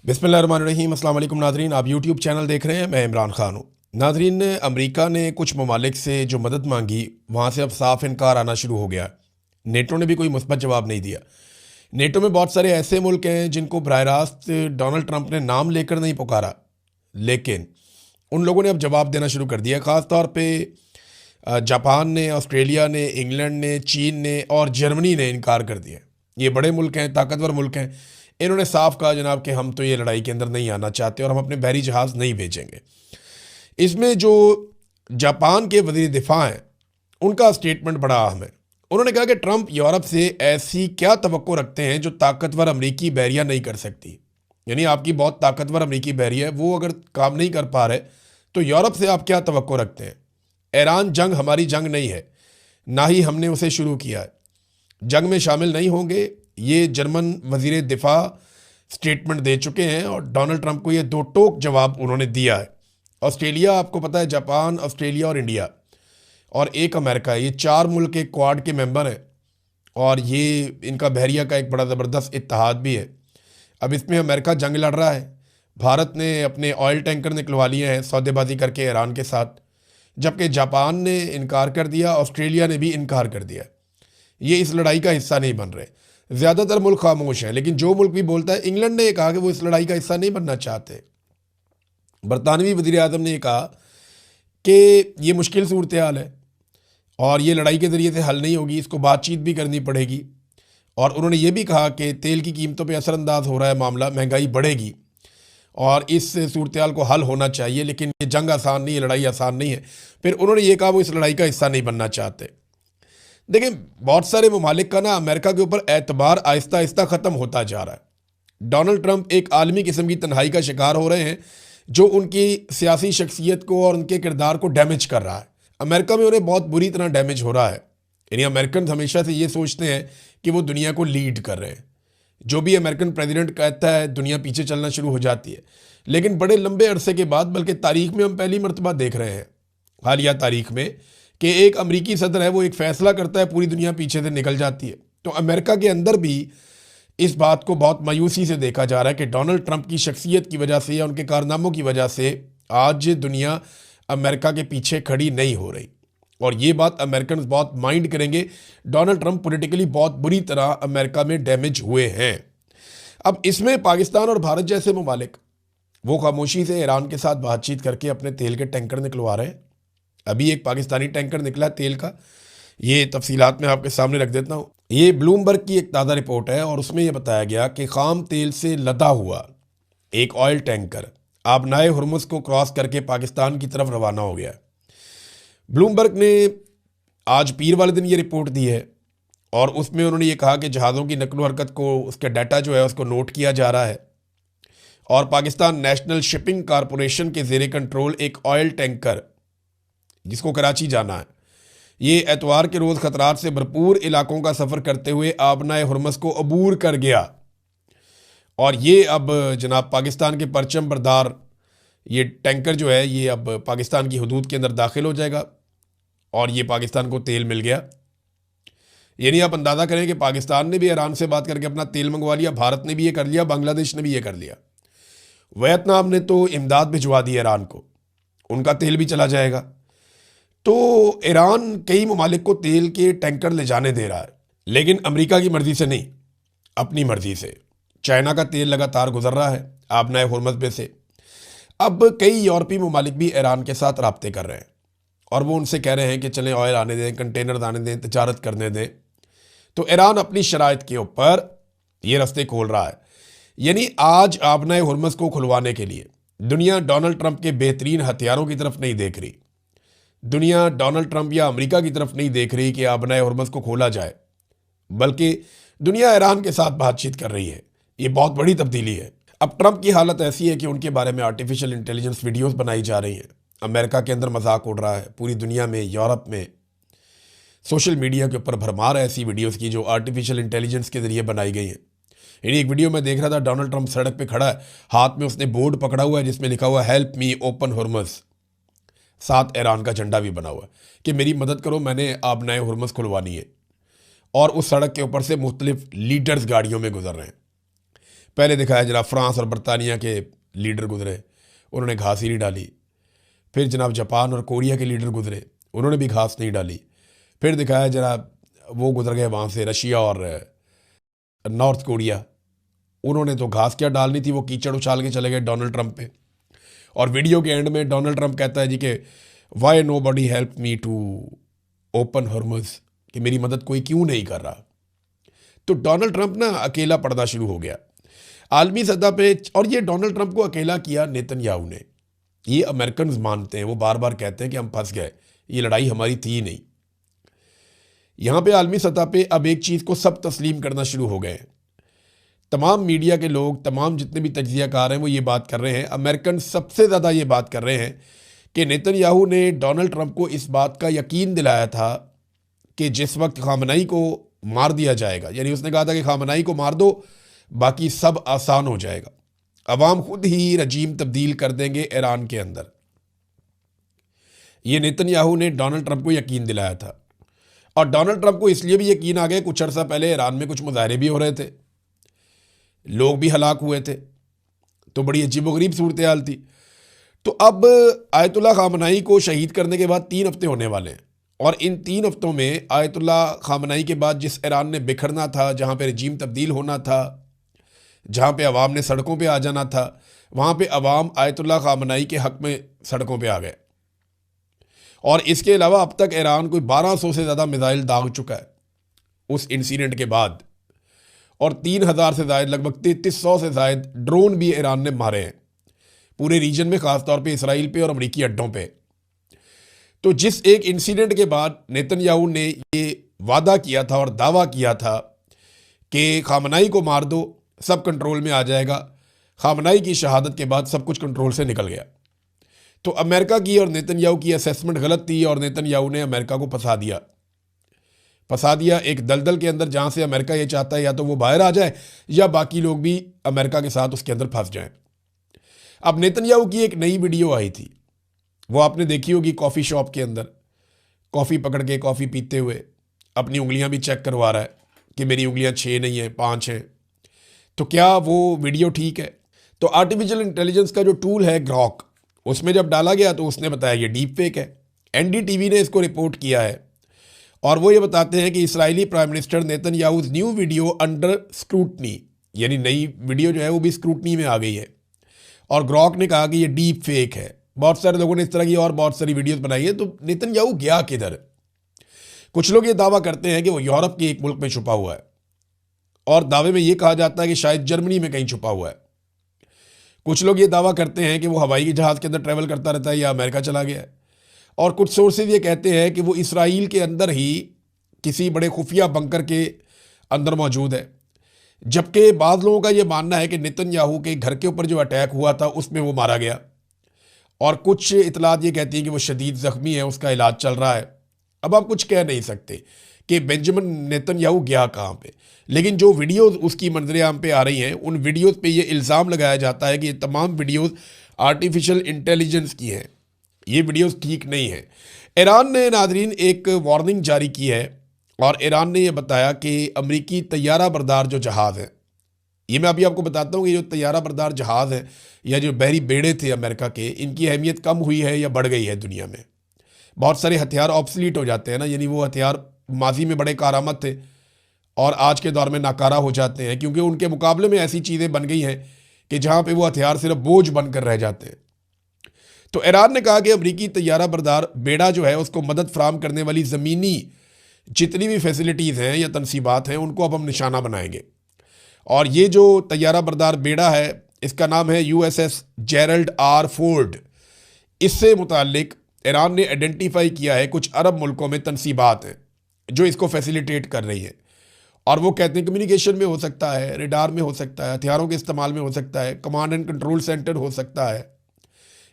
बिस्मिल्लाहिर्रहमानिर्रहीम। अस्सलाम वालेकुम नाज़रीन, आप यूट्यूब चैनल देख रहे हैं। मैं इमरान ख़ान हूँ। नाज़रीन, अमेरिका ने कुछ ममालिक से जो मदद मांगी वहाँ से अब साफ इनकार आना शुरू हो गया। नेटो ने भी कोई मुस्बत जवाब नहीं दिया। नेटो में बहुत सारे ऐसे मुल्क हैं जिनको बराह रास्त डोनाल्ड ट्रंप ने नाम लेकर नहीं पुकारा, लेकिन उन लोगों ने अब जवाब देना शुरू कर दिया। ख़ास तौर पर जापान ने, ऑस्ट्रेलिया ने, इंग्लैंड ने, चीन ने और जर्मनी ने इनकार कर दिया। ये बड़े मुल्क हैं, ताकतवर मुल्क हैं। इन्होंने साफ कहा जनाब कि हम तो ये लड़ाई के अंदर नहीं आना चाहते और हम अपने बहरी जहाज़ नहीं भेजेंगे। इसमें जो जापान के वज़ीर दिफा हैं उनका स्टेटमेंट बड़ा अहम है। उन्होंने कहा कि ट्रंप यूरोप से ऐसी क्या तवक्को रखते हैं जो ताकतवर अमरीकी बहरिया नहीं कर सकती। यानी आपकी बहुत ताकतवर अमरीकी बहरिया है, वो अगर काम नहीं कर पा रहे तो यूरोप से आप क्या तवक्को रखते हैं। ईरान जंग हमारी जंग नहीं है, ना ही हमने उसे शुरू किया है। जंग में शामिल नहीं होंगे, ये जर्मन वज़ीर दिफा स्टेटमेंट दे चुके हैं और डोनाल्ड ट्रंप को ये दो टोक जवाब उन्होंने दिया है। ऑस्ट्रेलिया, आपको पता है, जापान, ऑस्ट्रेलिया और इंडिया और एक अमेरिका, ये चार मुल्क एक क्वाड के मेंबर हैं और ये इनका बहरिया का एक बड़ा ज़बरदस्त इत्तेहाद भी है। अब इसमें अमेरिका जंग लड़ रहा है। भारत ने अपने ऑयल टैंकर निकलवा लिए हैं सौदेबाजी करके ईरान के साथ, जबकि जापान ने इनकार कर दिया, ऑस्ट्रेलिया ने भी इनकार कर दिया। ये इस लड़ाई का हिस्सा नहीं बन रहे। ज़्यादातर मुल्क खामोश हैं, लेकिन जो मुल्क भी बोलता है, इंग्लैंड ने कहा कि वो इस लड़ाई का हिस्सा नहीं बनना चाहते। बरतानवी वज़ीर आज़म ने कहा कि ये मुश्किल सूरत हाल है और ये लड़ाई के ज़रिए से हल नहीं होगी, इसको बातचीत भी करनी पड़ेगी। और उन्होंने ये भी कहा कि तेल की कीमतों पर असरअंदाज हो रहा है मामला, महंगाई बढ़ेगी और इस सूरत हाल को हल होना चाहिए, लेकिन ये जंग आसान नहीं है, लड़ाई आसान नहीं है। फिर उन्होंने ये कहा वो इस लड़ाई का हिस्सा नहीं बनना चाहते। देखिए, बहुत सारे ममालिक का ना अमेरिका के ऊपर एतबार आहिस्ता आहिस्ता ख़त्म होता जा रहा है। डोनाल्ड ट्रंप एक आलमी किस्म की तन्हाई का शिकार हो रहे हैं जो उनकी सियासी शख्सियत को और उनके किरदार को डैमेज कर रहा है। अमेरिका में उन्हें बहुत बुरी तरह डैमेज हो रहा है। यानी अमेरिकन हमेशा से ये सोचते हैं कि वो दुनिया को लीड कर रहे हैं। जो भी अमेरिकन प्रेसिडेंट कहता है दुनिया पीछे चलना शुरू हो जाती है। लेकिन बड़े लंबे अरसे के बाद, बल्कि तारीख में हम पहली मरतबा देख रहे हैं, हालिया तारीख में, कि एक अमरीकी सदर है, वो एक फ़ैसला करता है, पूरी दुनिया पीछे से निकल जाती है। तो अमेरिका के अंदर भी इस बात को बहुत मायूसी से देखा जा रहा है कि डोनाल्ड ट्रंप की शख्सियत की वजह से या उनके कारनामों की वजह से आज दुनिया अमेरिका के पीछे खड़ी नहीं हो रही। और ये बात अमेरिकन बहुत माइंड करेंगे। डोनाल्ड ट्रंप पॉलिटिकली बहुत बुरी तरह अमेरिका में डैमेज हुए हैं। अब इसमें पाकिस्तान और भारत जैसे ममालिक वो खामोशी से ईरान के साथ बातचीत करके अपने तेल के टैंकर निकलवा रहे हैं। अभी एक पाकिस्तानी टैंकर निकला तेल का, ये तफसीलात मैं आपके सामने रख देता हूँ। ये ब्लूमबर्ग की एक ताज़ा रिपोर्ट है और उसमें यह बताया गया कि खाम तेल से लदा हुआ एक ऑयल टैंकर आबनाए हुर्मुज़ को क्रॉस करके पाकिस्तान की तरफ रवाना हो गया। ब्लूमबर्ग ने आज पीर वाले दिन ये रिपोर्ट दी है और उसमें उन्होंने ये कहा कि जहाज़ों की नकलो हरकत को, उसका डाटा जो है उसको नोट किया जा रहा है और पाकिस्तान नेशनल शिपिंग कॉरपोरेशन के ज़ेरे कंट्रोल एक ऑयल टैंकर जिसको कराची जाना है, ये एतवार के रोज़ ख़तरात से भरपूर इलाकों का सफ़र करते हुए आबनाए हुर्मुज़ को अबूर कर गया। और ये अब जनाब पाकिस्तान के परचम बरदार ये टैंकर जो है ये अब पाकिस्तान की हदूद के अंदर दाखिल हो जाएगा और ये पाकिस्तान को तेल मिल गया। यानी आप अंदाज़ा करें कि पाकिस्तान ने भी ईरान से बात करके अपना तेल मंगवा लिया, भारत ने भी ये कर लिया, बांग्लादेश ने भी ये कर लिया, वियतनाम ने तो इमदाद भिजवा दी ईरान को, उनका तेल भी चला जाएगा। तो ईरान कई ममालिक को तेल के टैंकर ले जाने दे रहा है, लेकिन अमेरिका की मर्ज़ी से नहीं, अपनी मर्ज़ी से। चाइना का तेल लगातार गुजर रहा है आबनाए हुर्मुज़ में से। अब कई यूरोपीय ममालिक भी ईरान के साथ राब्ते कर रहे हैं और वो उनसे कह रहे हैं कि चलें ऑयल आने दें, कंटेनर आने दें, तजारत करने दें। तो ईरान अपनी शराइत के ऊपर ये रास्ते खोल रहा है। यानी आज आबनाए हुर्मुज़ को खुलवाने के लिए दुनिया डोनाल्ड ट्रंप के बेहतरीन हथियारों की तरफ नहीं देख रही। दुनिया डोनाल्ड ट्रंप या अमेरिका की तरफ नहीं देख रही कि आबनाए हुर्मुज़ को खोला जाए, बल्कि दुनिया ईरान के साथ बातचीत कर रही है। ये बहुत बड़ी तब्दीली है। अब ट्रंप की हालत ऐसी है कि उनके बारे में आर्टिफिशियल इंटेलिजेंस वीडियोस बनाई जा रही हैं। अमेरिका के अंदर मजाक उड़ रहा है, पूरी दुनिया में, यूरोप में, सोशल मीडिया के ऊपर भरमार है ऐसी वीडियोज़ की जो आर्टिफिशियल इंटेलिजेंस के ज़रिए बनाई गई हैं। यानी एक वीडियो में देख रहा था, डोनाल्ड ट्रंप सड़क पर खड़ा है, हाथ में उसने बोर्ड पकड़ा हुआ है जिसमें लिखा हुआ है हेल्प मी ओपन हुर्मुज़, साथ ईरान का झंडा भी बना हुआ है कि मेरी मदद करो, मैंने आबनाए हुर्मुज़ खुलवानी है। और उस सड़क के ऊपर से मुख्तलिफ लीडर्स गाड़ियों में गुजर रहे हैं। पहले दिखाया जनाब फ्रांस और बरतानिया के लीडर गुजरे, उन्होंने घास ही नहीं डाली। फिर जनाब जापान और कोरिया के लीडर गुजरे, उन्होंने भी घास नहीं डाली। फिर दिखाया जनाब वो गुजर गए वहाँ से रशिया और नॉर्थ कोरिया, उन्होंने तो घास क्या डालनी थी, वो कीचड़ उछाल के चले गए डोनाल्ड ट्रंप पे। और वीडियो के एंड में डोनाल्ड ट्रंप कहता है जी कि why nobody help me to open Hormuz, कि मेरी मदद कोई क्यों नहीं कर रहा। तो डोनाल्ड ट्रंप ना अकेला पड़ना शुरू हो गया आलमी सतह पे। और ये डोनाल्ड ट्रंप को अकेला किया नेतन्याहू ने। ये अमेरिकन मानते हैं, वो बार बार कहते हैं कि हम फंस गए, ये लड़ाई हमारी थी ही नहीं। यहाँ पे आलमी सतह पे अब एक चीज़ को सब तस्लीम करना शुरू हो गए हैं। तमाम मीडिया के लोग, तमाम जितने भी तज्जियाकार हैं, वो ये बात कर रहे हैं, अमेरिकन सबसे ज़्यादा ये बात कर रहे हैं कि नेतन्याहू ने डोनाल्ड ट्रंप को इस बात का यकीन दिलाया था कि जिस वक्त खामनेई को मार दिया जाएगा, यानी उसने कहा था कि खामनेई को मार दो, बाकी सब आसान हो जाएगा, अवाम खुद ही रजीम तब्दील कर देंगे ईरान के अंदर। ये नेतन्याहू ने डोनाल्ड ट्रंप को यकीन दिलाया था। और डोनाल्ड ट्रंप को इसलिए भी यकीन आ गया, कुछ अर्सा पहले ईरान में कुछ मुजाहरे भी हो रहे थे, लोग भी हलाक हुए थे, तो बड़ी अजीबोगरीब सूरत हाल थी। तो अब आयतुल्लाह खामनेई को शहीद करने के बाद 3 हफ्ते होने वाले हैं, और इन 3 हफ्तों में आयतुल्लाह खामनेई के बाद जिस ईरान ने बिखरना था, जहाँ पे रजीम तब्दील होना था, जहाँ पे अवाम ने सड़कों पे आ जाना था, वहाँ पे अवाम आयतुल्लाह खामनेई के हक़ में सड़कों पे आ गए। और इसके अलावा अब तक ईरान कोई 1200 से ज़्यादा मिसाइल दाग चुका है उस इंसिडेंट के बाद, और 3000 से ज़ायद, लगभग 3300 से ज़ायद ड्रोन भी ईरान ने मारे हैं पूरे रीजन में, ख़ासतौर पे इसराइल पे और अमरीकी अड्डों पे। तो जिस एक इंसिडेंट के बाद नेतन्याहू ने ये वादा किया था और दावा किया था कि खामनेई को मार दो, सब कंट्रोल में आ जाएगा, खामनेई की शहादत के बाद सब कुछ कंट्रोल से निकल गया। तो अमेरिका की और नेतन्याहू की असेसमेंट गलत थी, और नेतन्याहू ने अमेरिका को फंसा दिया एक दलदल के अंदर, जहाँ से अमेरिका ये चाहता है या तो वो बाहर आ जाए या बाकी लोग भी अमेरिका के साथ उसके अंदर फंस जाएं। अब नेतन्याहू की एक नई वीडियो आई थी, वो आपने देखी होगी, कॉफ़ी शॉप के अंदर कॉफ़ी पकड़ के कॉफ़ी पीते हुए अपनी उंगलियां भी चेक करवा रहा है कि मेरी उंगलियां 6 नहीं हैं, 5 हैं। तो क्या वो वीडियो ठीक है? तो आर्टिफिशियल इंटेलिजेंस का जो टूल है ग्रॉक, उसमें जब डाला गया तो उसने बताया ये डीप फेक है। एनडीटीवी ने इसको रिपोर्ट किया है, और वो ये बताते हैं कि Israeli prime minister Netanyahu's new video under scrutiny, यानी नई वीडियो जो है वो भी स्क्रूटनी में आ गई है, और ग्रॉक ने कहा कि ये डीप फेक है। बहुत सारे लोगों ने इस तरह की और बहुत सारी वीडियोस बनाई है। तो नेतन्याहू गया किधर? कुछ लोग ये दावा करते हैं कि वो यूरोप के एक मुल्क में छुपा हुआ है, और दावे में ये कहा जाता है कि शायद जर्मनी में कहीं छुपा हुआ है। कुछ लोग ये दावा करते हैं कि वो हवाई जहाज़ के अंदर ट्रैवल करता रहता है या अमेरिका चला गया है, और कुछ सोर्सेज ये कहते हैं कि वो इसराइल के अंदर ही किसी बड़े खुफिया बंकर के अंदर मौजूद है। जबकि बाद लोगों का ये मानना है कि नेतन्याहू के घर के ऊपर जो अटैक हुआ था उसमें वो मारा गया, और कुछ इतलात ये कहती हैं कि वो शदीद ज़ख्मी है, उसका इलाज चल रहा है। अब आप कुछ कह नहीं सकते कि बेंजामिन नेतन्याहू गया कहाँ पे, लेकिन जो वीडियोज़ उसकी मंजर आम पे आ रही हैं, उन वीडियोज़ पे ये इल्ज़ाम लगाया जाता है कि ये तमाम वीडियोज़ आर्टिफिशियल इंटेलिजेंस की हैं, ये वीडियोज़ ठीक नहीं हैं। ईरान ने नाजरीन एक वार्निंग जारी की है, और ईरान ने यह बताया कि अमरीकी तैयारा बरदार जो जहाज़ हैं, ये मैं अभी आपको बताता हूँ कि जो तैयारा बरदार जहाज़ हैं या जो बहरी बेड़े थे अमेरिका के, इनकी अहमियत कम हुई है या बढ़ गई है दुनिया में। बहुत सारे हथियार ऑब्सलीट हो जाते हैं ना, यानी वो हथियार माजी में बड़े कारआमद थे और आज के दौर में नाकारा हो जाते हैं, क्योंकि उनके मुकाबले में ऐसी चीज़ें बन गई हैं कि जहाँ पे वो हथियार सिर्फ बोझ बनकर रह जाते हैं। तो ईरान ने कहा कि अमरीकी तैयारा बरदार बेड़ा जो है उसको मदद फराहम करने वाली ज़मीनी जितनी भी फैसिलिटीज़ हैं या तनसीबात हैं, उनको अब हम निशाना बनाएंगे। और ये जो तैयारा बरदार बेड़ा है, इसका नाम है USS जेरल्ड आर फोर्ड। इससे मुतालिक ईरान ने आइडेंटिफाई किया है कुछ अरब मुल्कों में तनसीबात हैं जो इसको फैसिलिटेट कर रही है, और वो कहते हैं कम्युनिकेशन में हो सकता है, रेडार में हो सकता है, हथियारों के इस्तेमाल में हो सकता है, कमांड एंड कंट्रोल सेंटर हो सकता है,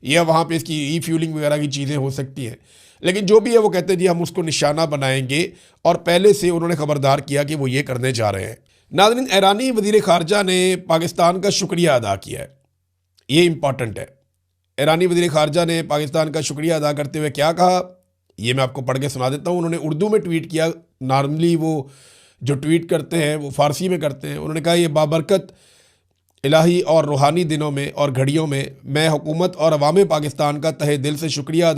या वहाँ पे इसकी रीफ्यूलिंग वगैरह की चीज़ें हो सकती हैं। लेकिन जो भी है वो कहते हैं जी हम उसको निशाना बनाएंगे, और पहले से उन्होंने खबरदार किया कि वो ये करने जा रहे हैं। नाज़रीन, ईरानी वज़ीर ख़ारजा ने पाकिस्तान का शुक्रिया अदा किया है, ये इंपॉर्टेंट है। ईरानी वज़ीर ख़ारजा ने पाकिस्तान का शुक्रिया अदा करते हुए क्या कहा, ये मैं आपको पढ़ के सुना देता हूँ। उन्होंने उर्दू में ट्वीट किया, नॉर्मली वो जो ट्वीट करते हैं वो फ़ारसी में करते हैं। उन्होंने कहा ये बाबरकत इलाही और रूहानी दिनों में और घड़ियों में मैं हुकूमत और अवाम पाकिस्तान का तहे दिल से शुक्रिया अदा